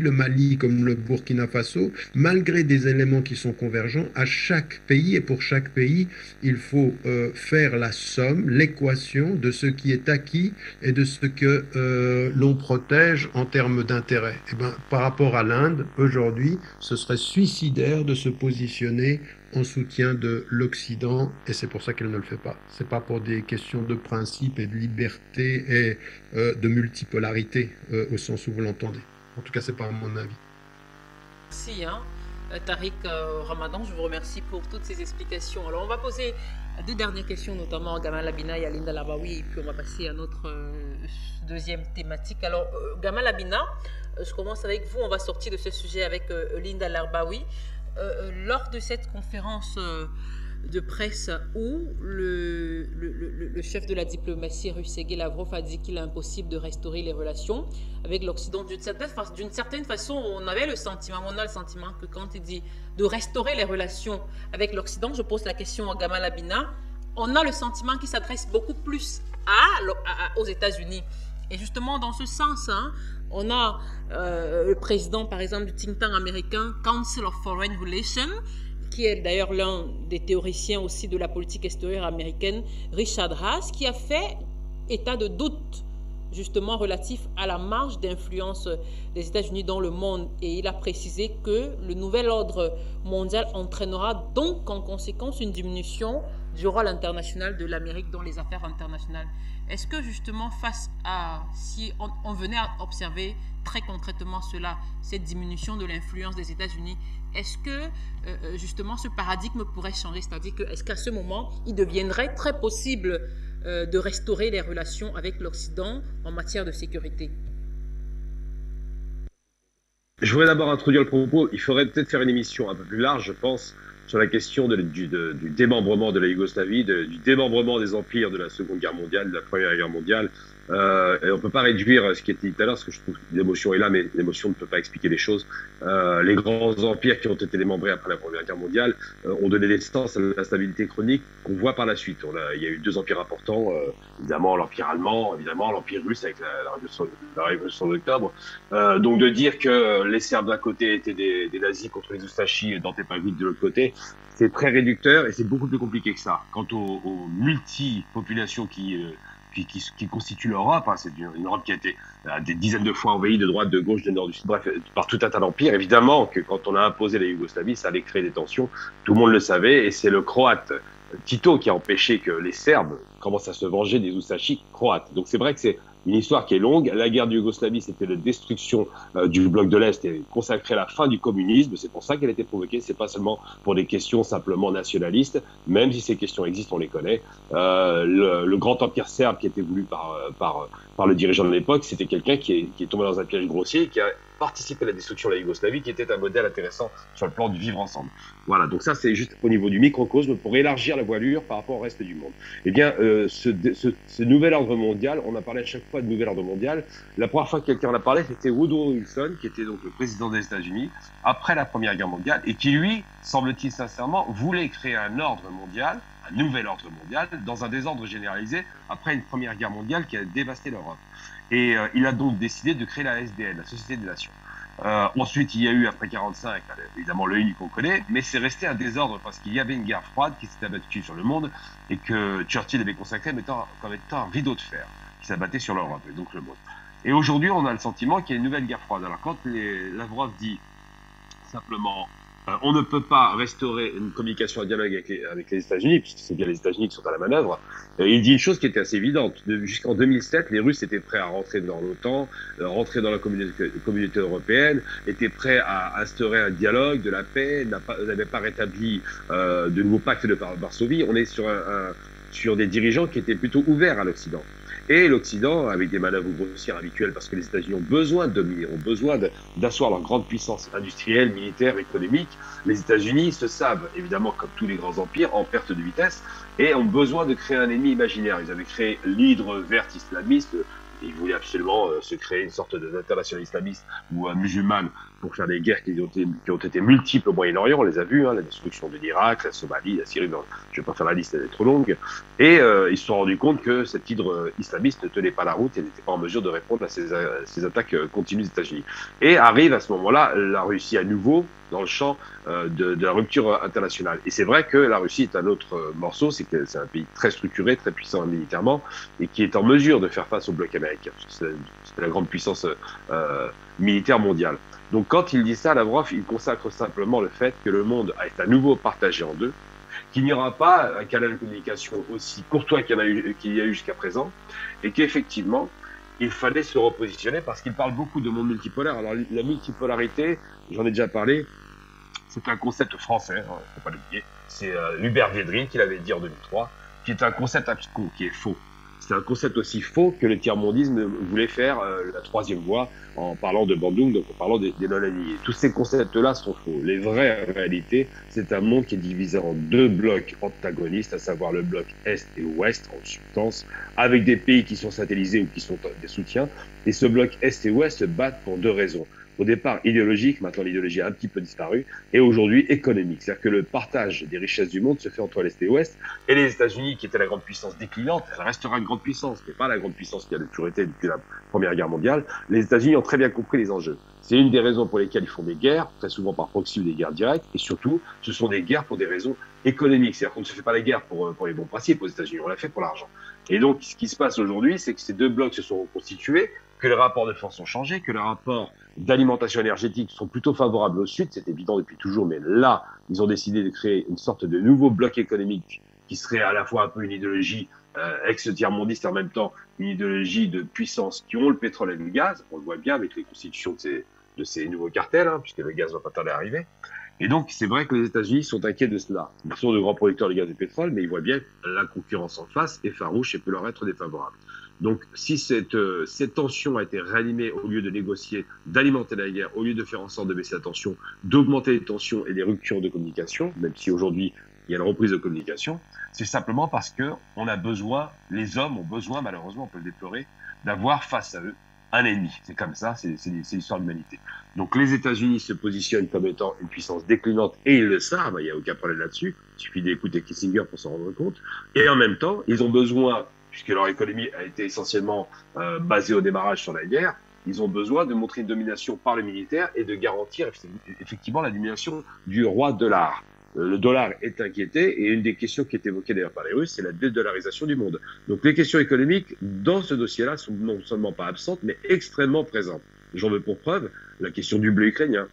comme le Burkina Faso, malgré des éléments qui sont convergents à chaque pays, et pour chaque pays, il faut faire la somme, l'équation de ce qui est acquis et de ce que l'on protège en termes d'intérêt. Eh ben, par rapport à l'Inde, aujourd'hui, ce serait suicidaire de se positionner en soutien de l'Occident, et c'est pour ça qu'elle ne le fait pas. C'est pas pour des questions de principe et de liberté et de multipolarité au sens où vous l'entendez. En tout cas, c'est pas à mon avis. Merci, Tariq Ramadan, je vous remercie pour toutes ces explications. Alors, on va poser deux dernières questions, notamment à Gamal Abina et à Linda Larbaoui, et puis on va passer à notre deuxième thématique. Alors, Gamal Abina, je commence avec vous, on va sortir de ce sujet avec Linda Larbaoui. Lors de cette conférence de presse où le chef de la diplomatie russe, Sergueï Lavrov, a dit qu'il est impossible de restaurer les relations avec l'Occident, d'une certaine façon, on a le sentiment que quand il dit de restaurer les relations avec l'Occident, je pose la question à Gamal Abina, on a le sentiment qu'il s'adresse beaucoup plus aux États-Unis. Et justement, dans ce sens, on a le président, par exemple, du think tank américain Council of Foreign Relations, qui est d'ailleurs l'un des théoriciens aussi de la politique extérieure américaine, Richard Haas, qui a fait état de doute justement relatif à la marge d'influence des États-Unis dans le monde. Et il a précisé que le nouvel ordre mondial entraînera donc en conséquence une diminution du rôle international de l'Amérique dans les affaires internationales. Est-ce que justement face à, si on venait à observer très concrètement cela, cette diminution de l'influence des États-Unis, est-ce que justement ce paradigme pourrait changer? C'est-à-dire que est-ce qu'à ce moment, il deviendrait très possible de restaurer les relations avec l'Occident en matière de sécurité? Je voudrais d'abord introduire le propos. Il faudrait peut-être faire une émission un peu plus large, je pense, sur la question du démembrement de la Yougoslavie, du démembrement des empires de la Seconde Guerre mondiale, de la Première Guerre mondiale, Et on peut pas réduire ce qui était dit tout à l'heure, parce que je trouve que l'émotion est là, mais l'émotion ne peut pas expliquer les choses. Les grands empires qui ont été démembrés après la Première Guerre mondiale ont donné naissance à la stabilité chronique qu'on voit par la suite. Il y a eu deux empires importants, évidemment l'empire allemand, évidemment l'empire russe avec la révolution d'octobre. Donc de dire que les Serbes d'un côté étaient des nazis contre les Oustachis et Dante Pavlik de l'autre côté, c'est très réducteur et c'est beaucoup plus compliqué que ça. Quant aux multi-populations qui constituent l'Europe, hein, c'est une Europe qui a été des dizaines de fois envahie de droite, de gauche, de nord, du sud, bref, par tout un tas d'empires. Évidemment que quand on a imposé la Yougoslavie, ça allait créer des tensions, tout le monde le savait, et c'est le Croate Tito qui a empêché que les Serbes commencent à se venger des Oustachis croates. Donc c'est vrai que c'est une histoire qui est longue. La guerre de Yougoslavie, c'était la destruction du bloc de l'Est et consacrée à la fin du communisme. C'est pour ça qu'elle a été provoquée. C'est pas seulement pour des questions simplement nationalistes, même si ces questions existent, on les connaît. Le grand empire serbe qui était voulu par le dirigeant de l'époque, c'était quelqu'un qui est tombé dans un piège grossier, qui a participé à la destruction de la Yougoslavie, qui était un modèle intéressant sur le plan du vivre ensemble. Voilà, donc ça c'est juste au niveau du microcosme pour élargir la voilure par rapport au reste du monde. Eh bien, ce nouvel ordre mondial, on a parlé à chaque fois de nouvel ordre mondial. La première fois que quelqu'un en a parlé, c'était Woodrow Wilson, qui était donc le président des États-Unis après la Première Guerre mondiale, et qui lui, semble-t-il sincèrement, voulait créer un ordre mondial, un nouvel ordre mondial, dans un désordre généralisé après une Première Guerre mondiale qui a dévasté l'Europe. Et il a donc décidé de créer la SDN, la Société des Nations. Ensuite, il y a eu, après 45, évidemment l'ONU qu'on connaît, mais c'est resté un désordre parce qu'il y avait une guerre froide qui s'était abattue sur le monde et que Churchill avait consacré comme étant un rideau de fer qui s'abattait sur l'Europe et donc le monde. Et aujourd'hui, on a le sentiment qu'il y a une nouvelle guerre froide. Alors quand Lavrov dit simplement on ne peut pas restaurer une communication, un dialogue avec les États-Unis, puisque c'est bien les États-Unis qui sont à la manœuvre. Il dit une chose qui était assez évidente. Jusqu'en 2007, les Russes étaient prêts à rentrer dans l'OTAN, rentrer dans la communauté européenne, étaient prêts à instaurer un dialogue, de la paix, n'avaient pas rétabli de nouveaux pactes de Varsovie. On est sur des dirigeants qui étaient plutôt ouverts à l'Occident. Et l'Occident, avec des manœuvres grossières habituelles, parce que les États-Unis ont besoin de dominer, ont besoin d'asseoir leur grande puissance industrielle, militaire, économique. Les États-Unis se savent, évidemment, comme tous les grands empires, en perte de vitesse, et ont besoin de créer un ennemi imaginaire. Ils avaient créé l'hydre verte islamiste. Ils voulaient absolument se créer une sorte d'international islamiste ou musulmane pour faire des guerres qui ont été multiples au Moyen-Orient. On les a vus, hein, la destruction de l'Irak, la Somalie, la Syrie. Je ne vais pas faire la liste, elle est trop longue. Et ils se sont rendus compte que cette hydre islamiste ne tenait pas la route et n'était pas en mesure de répondre à ces attaques continues des États-Unis. Et arrive à ce moment-là la Russie à nouveau dans le champ de la rupture internationale. Et c'est vrai que la Russie est un autre morceau, c'est que c'est un pays très structuré, très puissant militairement, et qui est en mesure de faire face au bloc américain. C'est la grande puissance militaire mondiale. Donc quand il dit ça, Lavrov, il consacre simplement le fait que le monde est à nouveau partagé en deux, qu'il n'y aura pas un canal de communication aussi courtois qu'il y a eu jusqu'à présent, et qu'effectivement, il fallait se repositionner parce qu'il parle beaucoup de monde multipolaire. Alors la multipolarité, j'en ai déjà parlé, c'est un concept français, hein, faut pas l'oublier. C'est Hubert Védrine qui l'avait dit en 2003, qui est un concept abscon, qui est faux. C'est un concept aussi faux que le tiers-mondisme voulait faire la troisième voie en parlant de Bandung, donc en parlant des non-alignés. Tous ces concepts-là sont faux. Les vraies réalités, c'est un monde qui est divisé en deux blocs antagonistes, à savoir le bloc Est et Ouest, en substance, avec des pays qui sont satellisés ou qui sont des soutiens. Et ce bloc Est et Ouest se battent pour deux raisons. Au départ idéologique, maintenant l'idéologie a un petit peu disparu, et aujourd'hui économique. C'est-à-dire que le partage des richesses du monde se fait entre l'Est et l'Ouest, et les États-Unis, qui étaient la grande puissance déclinante, elle restera une grande puissance, mais pas la grande puissance qui a toujours été depuis la Première Guerre mondiale. Les États-Unis ont très bien compris les enjeux. C'est une des raisons pour lesquelles ils font des guerres, très souvent par proxy ou des guerres directes, et surtout, ce sont des guerres pour des raisons économiques. C'est-à-dire qu'on ne se fait pas la guerre pour les bons principes aux États-Unis, on la fait pour l'argent. Et donc, ce qui se passe aujourd'hui, c'est que ces deux blocs se sont reconstitués, que les rapports de force ont changé, que les rapports d'alimentation énergétique sont plutôt favorables au Sud, c'est évident depuis toujours, mais là, ils ont décidé de créer une sorte de nouveau bloc économique qui serait à la fois un peu une idéologie ex-tiers-mondiste et en même temps une idéologie de puissance qui ont le pétrole et le gaz. On le voit bien avec les constitutions de ces nouveaux cartels, hein, puisque le gaz va pas tarder à arriver. Et donc, c'est vrai que les États-Unis sont inquiets de cela. Ils sont de grands producteurs de gaz et de pétrole, mais ils voient bien la concurrence en face est farouche et peut leur être défavorable. Donc, si cette tension a été réanimée au lieu de négocier, d'alimenter la guerre, au lieu de faire en sorte de baisser la tension, d'augmenter les tensions et les ruptures de communication, même si aujourd'hui il y a une reprise de communication, c'est simplement parce que on a besoin, les hommes ont besoin, malheureusement, on peut le déplorer, d'avoir face à eux un ennemi. C'est comme ça, c'est l'histoire de l'humanité. Donc les États-Unis se positionnent comme étant une puissance déclinante, et ils le savent, il n'y a aucun problème là-dessus, il suffit d'écouter Kissinger pour s'en rendre compte, et en même temps, ils ont besoin, puisque leur économie a été essentiellement basée au démarrage sur la guerre, ils ont besoin de montrer une domination par le militaire et de garantir effectivement la domination du roi dollar. Le dollar est inquiété, et une des questions qui est évoquée d'ailleurs par les Russes, c'est la dédollarisation du monde. Donc les questions économiques dans ce dossier-là sont non seulement pas absentes, mais extrêmement présentes. J'en veux pour preuve la question du blé ukrainien,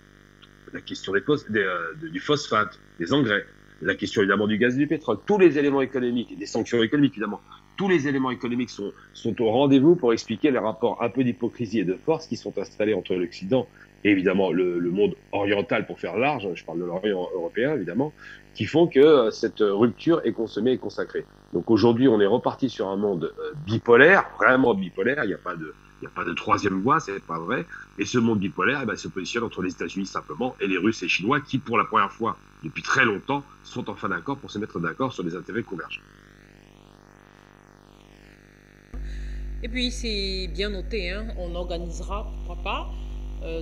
la question du phosphate, des engrais, la question évidemment du gaz et du pétrole, tous les éléments économiques, et des sanctions économiques évidemment, tous les éléments économiques sont au rendez-vous pour expliquer les rapports un peu d'hypocrisie et de force qui sont installés entre l'Occident et évidemment le monde oriental pour faire large, je parle de l'Orient européen évidemment, qui font que cette rupture est consommée et consacrée. Donc aujourd'hui, on est reparti sur un monde bipolaire, vraiment bipolaire, il n'y a pas de troisième voie, c'est pas vrai. Et ce monde bipolaire se positionne entre les États-Unis simplement et les Russes et les Chinois qui, pour la première fois depuis très longtemps, sont enfin d'accord pour se mettre d'accord sur des intérêts convergents. Et puis c'est bien noté, hein, on organisera, pourquoi pas,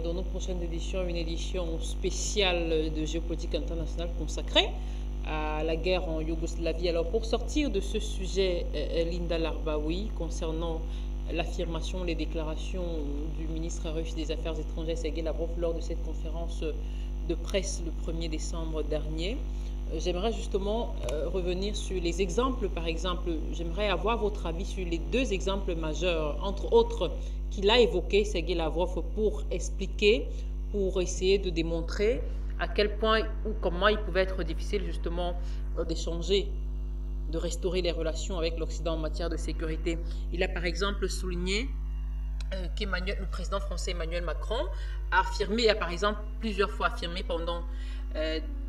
dans nos prochaines éditions, une édition spéciale de géopolitique internationale consacrée à la guerre en Yougoslavie. Alors pour sortir de ce sujet, Linda Larbaoui, concernant l'affirmation, les déclarations du ministre russe des Affaires étrangères, Sergei Lavrov, lors de cette conférence de presse le 1er décembre dernier, j'aimerais justement revenir sur les exemples. Par exemple, j'aimerais avoir votre avis sur les deux exemples majeurs, entre autres, qu'il a évoqués, Sergei Lavrov, pour expliquer, pour essayer de démontrer à quel point ou comment il pouvait être difficile justement d'échanger, de restaurer les relations avec l'Occident en matière de sécurité. Il a par exemple souligné que le président français Emmanuel Macron a par exemple plusieurs fois affirmé pendant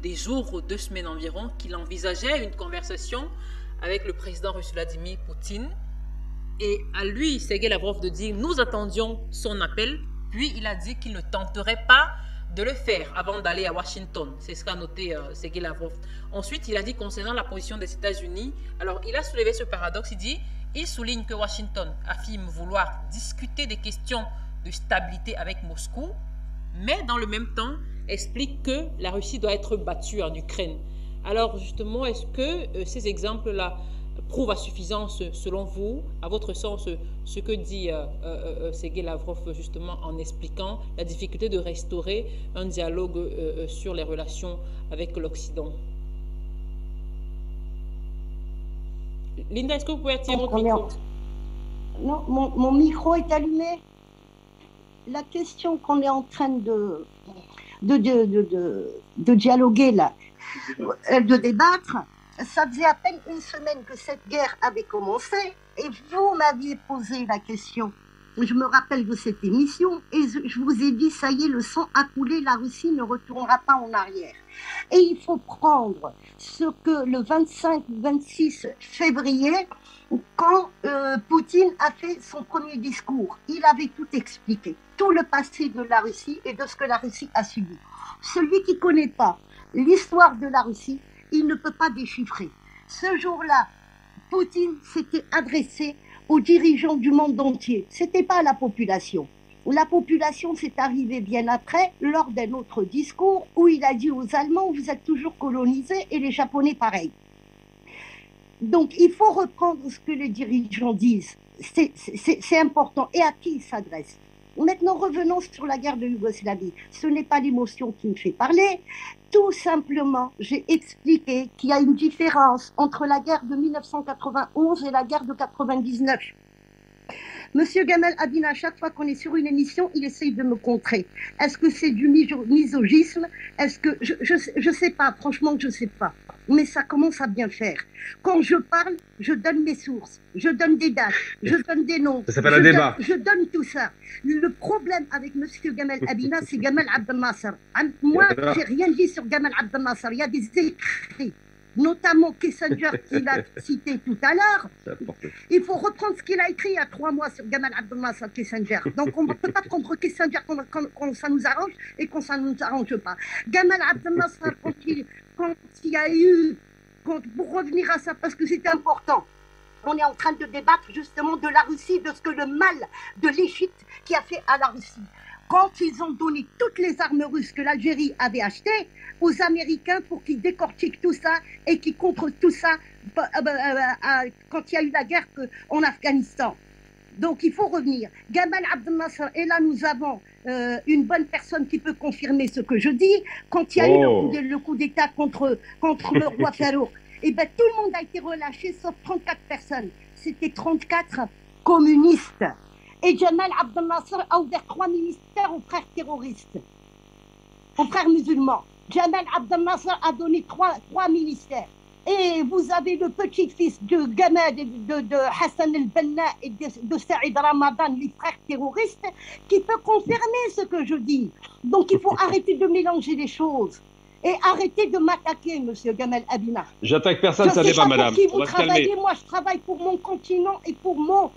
des jours ou 2 semaines environ qu'il envisageait une conversation avec le président russe Vladimir Poutine. Et à lui, Sergei Lavrov, de dire « nous attendions son appel », puis il a dit qu'il ne tenterait pas de le faire avant d'aller à Washington. C'est ce qu'a noté Sergei Lavrov. Ensuite, il a dit concernant la position des États-Unis, alors il a soulevé ce paradoxe, il souligne que Washington affirme vouloir discuter des questions de stabilité avec Moscou, mais dans le même temps explique que la Russie doit être battue en Ukraine. Alors justement, est-ce que ces exemples-là prouvent à suffisance, selon vous, à votre sens, ce que dit Sergei Lavrov justement en expliquant la difficulté de restaurer un dialogue sur les relations avec l'Occident? Linda, est-ce que vous pouvez attirer votre micro? Non, mon micro est allumé. La question qu'on est en train de dialoguer là, de débattre, ça faisait à peine 1 semaine que cette guerre avait commencé et vous m'aviez posé la question. Je me rappelle de cette émission et je vous ai dit, ça y est, le sang a coulé, la Russie ne retournera pas en arrière. Et il faut prendre ce que le 25-26 février, quand Poutine a fait son premier discours, il avait tout expliqué, tout le passé de la Russie et de ce que la Russie a subi. Celui qui ne connaît pas l'histoire de la Russie, il ne peut pas déchiffrer. Ce jour-là, Poutine s'était adressé aux dirigeants du monde entier. Ce n'était pas à la population. La population s'est arrivée bien après, lors d'un autre discours, où il a dit aux Allemands, vous êtes toujours colonisés, et les Japonais pareil. Donc, il faut reprendre ce que les dirigeants disent. C'est important. Et à qui ils s'adressent? Maintenant, revenons sur la guerre de Yougoslavie. Ce n'est pas l'émotion qui me fait parler. Tout simplement, j'ai expliqué qu'il y a une différence entre la guerre de 1991 et la guerre de 99. Monsieur Gamal Abina, à chaque fois qu'on est sur une émission, il essaye de me contrer. Est-ce que c'est du misogisme? Est-ce que je sais pas, franchement, je sais pas. Mais ça commence à bien faire. Quand je parle, je donne mes sources, je donne des dates, je donne des noms. Ça s'appelle un débat. Je donne tout ça. Le problème avec monsieur Gamal Abina, c'est Gamal Abdel Nasser. Moi, j'ai rien dit sur Gamal Abdel Nasser. Il y a des écrits, notamment Kissinger qu'il a cité tout à l'heure. Il faut reprendre ce qu'il a écrit il y a 3 mois sur Gamal Abdel Nasser, Kissinger. Donc on ne peut pas prendre Kissinger quand ça nous arrange et quand ça ne nous arrange pas. Gamal Abdel Nasser, quand il y a eu pour revenir à ça, parce que c'est important, on est en train de débattre justement de la Russie, de ce que le mal de l'Égypte qui a fait à la Russie. Quand ils ont donné toutes les armes russes que l'Algérie avait achetées aux Américains pour qu'ils décortiquent tout ça et qu'ils contrôlent tout ça quand il y a eu la guerre en Afghanistan. Donc il faut revenir. Gamal Abdel Nasser, et là nous avons une bonne personne qui peut confirmer ce que je dis. Quand il y a eu le coup d'État contre le roi Farouk, et ben tout le monde a été relâché sauf 34 personnes. C'était 34 communistes. Et Gamal Abdel Nasser a ouvert 3 ministères aux frères terroristes, aux frères musulmans. Gamal Abdel Nasser a donné 3 ministères. Et vous avez le petit-fils de Gamal, de Hassan el-Banna et de Saïd Ramadan, les frères terroristes, qui peut confirmer ce que je dis. Donc il faut arrêter de mélanger les choses. Et arrêtez de m'attaquer, monsieur Gamal Abina. J'attaque personne, ça débat, madame. On va se calmer. Moi, je travaille pour mon continent et pour mon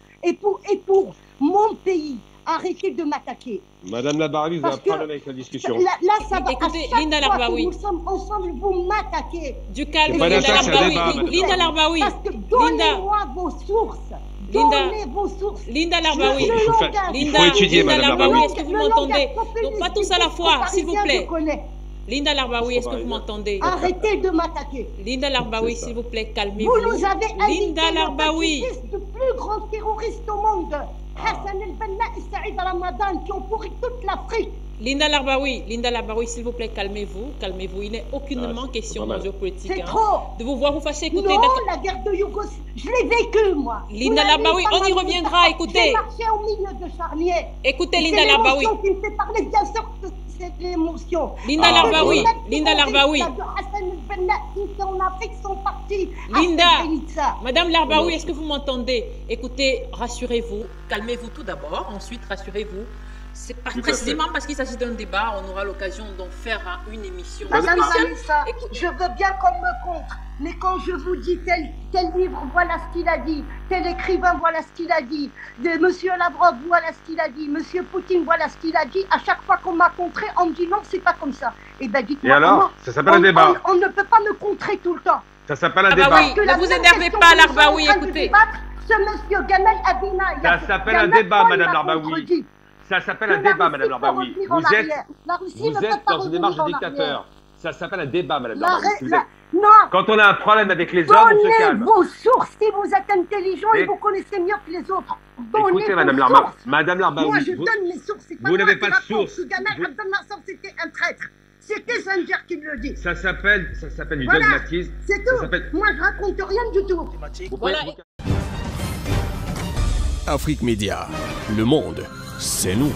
pays. Arrêtez de m'attaquer. Madame Labaraoui, vous avez un problème avec la discussion. Là, ça va. Écoutez, Linda Larbaoui. Nous sommes ensemble, vous m'attaquez. Du calme, Linda Larbaoui. Linda Larbaoui. Parce que donnez-moi vos sources. Donnez vos sources. Linda Larbaoui. Il faut étudier, madame Larbaoui. Est-ce que vous m'entendez? Donc, pas tous à la fois, s'il vous plaît. Linda Larbaoui, est-ce que vous m'entendez? Arrêtez de m'attaquer. Linda Larbaoui, s'il vous plaît, calmez-vous. Vous nous avez Linda Larbaoui. Le plus grand terroriste au monde, Hassan el-Banna et Saïd Ramadan, qui ont pourri toute l'Afrique. Linda Larbaoui, s'il vous plaît, calmez-vous, calmez-vous. Il n'est aucunement question dans géopolitique. C'est trop. De vous voir vous fâcher. Écoutez, non, la guerre de Yougoslavie, je l'ai vécue, moi. Linda Larbaoui, on y reviendra, écoutez. J'ai marché au milieu de charniers. Écoutez, Linda Larbaoui. C'est l'émotion qui me fait parler, bien sûr que c'est l'émotion. Linda Larbaoui, Linda Larbaoui. En Afrique sont partis. Linda, Madame Larbaoui, est-ce que vous m'entendez? Écoutez, rassurez-vous, calmez-vous tout d'abord, ensuite rassurez-vous. C'est pas précisément parce qu'il s'agit d'un débat, on aura l'occasion d'en faire une émission. Madame Vanessa, je veux bien qu'on me contre, mais quand je vous dis tel livre, voilà ce qu'il a dit, tel écrivain, voilà ce qu'il a dit, Monsieur Lavrov, voilà ce qu'il a dit, Monsieur Poutine, voilà ce qu'il a dit, à chaque fois qu'on m'a contré, on me dit non, c'est pas comme ça. Et ben dites-moi. Et alors, ça s'appelle un débat. On ne peut pas me contrer tout le temps. Ça s'appelle un débat. Oui, ne vous énervez pas, Larbaoui, écoutez. Ce monsieur Gamal Abina. Ça s'appelle un débat, Madame Larbaoui. Ça s'appelle un débat, Madame Larbaoui. Vous êtes dans une démarche de dictateur. Ça s'appelle un débat, Madame Larbaoui. Non. Quand on a un problème avec les hommes, on se calme. Donnez vos sources si vous êtes intelligent et vous connaissez mieux que les autres. Écoutez, Madame Larbaoui. Moi, je donne mes sources. Vous n'avez pas de source. Gamal Abdel Nasser, c'était un traître. C'était Sanger qui me le dit. Ça s'appelle du dogmatisme. C'est tout. Moi, je raconte rien du tout. Voilà. Afrique Média, le monde, c'est nous.